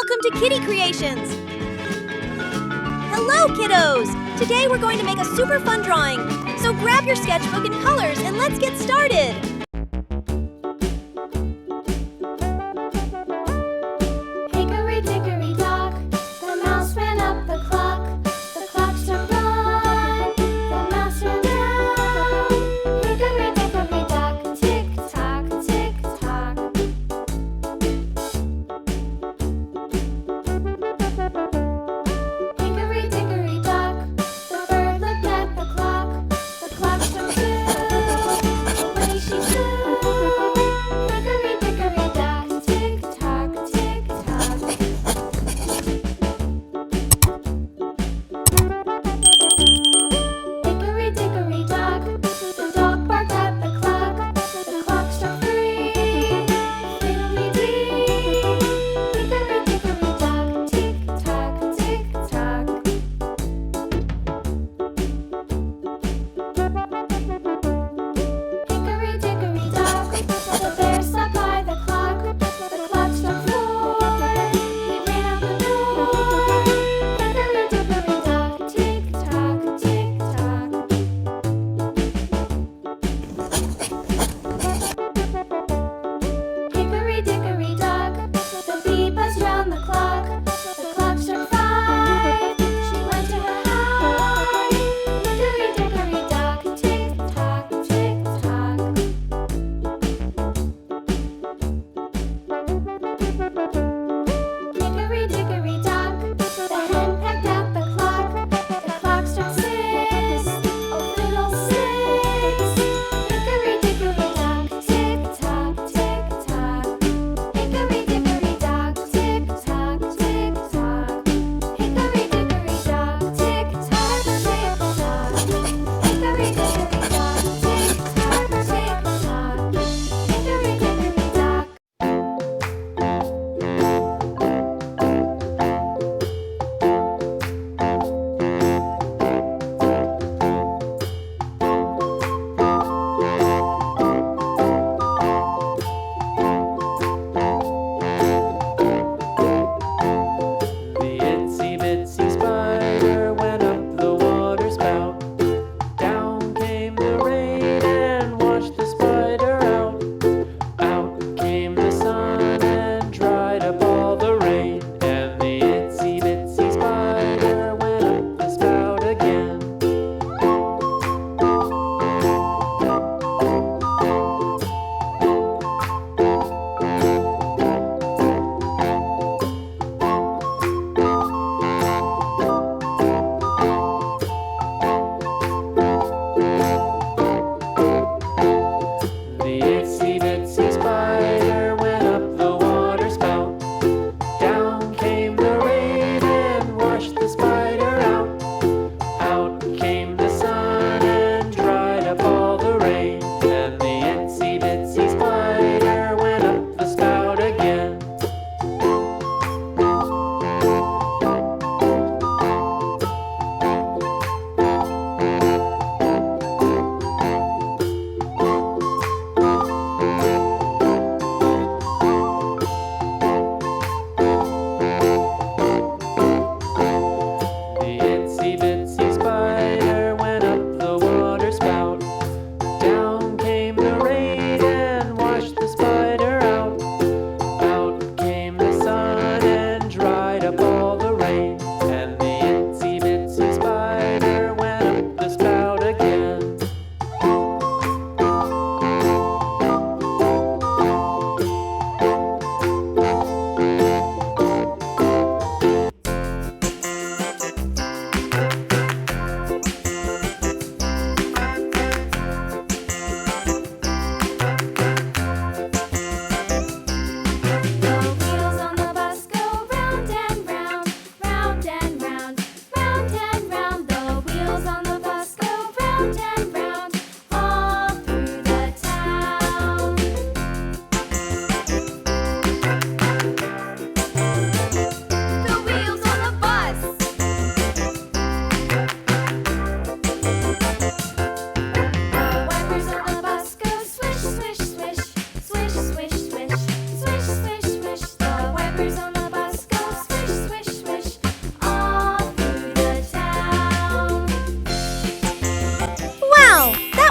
Welcome to Kitty Creations! Hello, kiddos! Today we're going to make a super fun drawing. So grab your sketchbook and colors and let's get started! Hickory dickory dock, the mouse ran up the clock. The clock struck one, the mouse ran down. Hickory dickory dock, tick tock, tick tock. Hickory dickory dock, the bird looked at the clock. The clock struck two, away she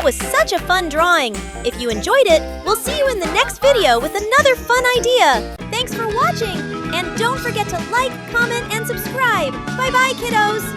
was such a fun drawing. If you enjoyed it, we'll see you in the next video with another fun idea. Thanks for watching, and don't forget to like, comment, and subscribe. Bye-bye, kiddos!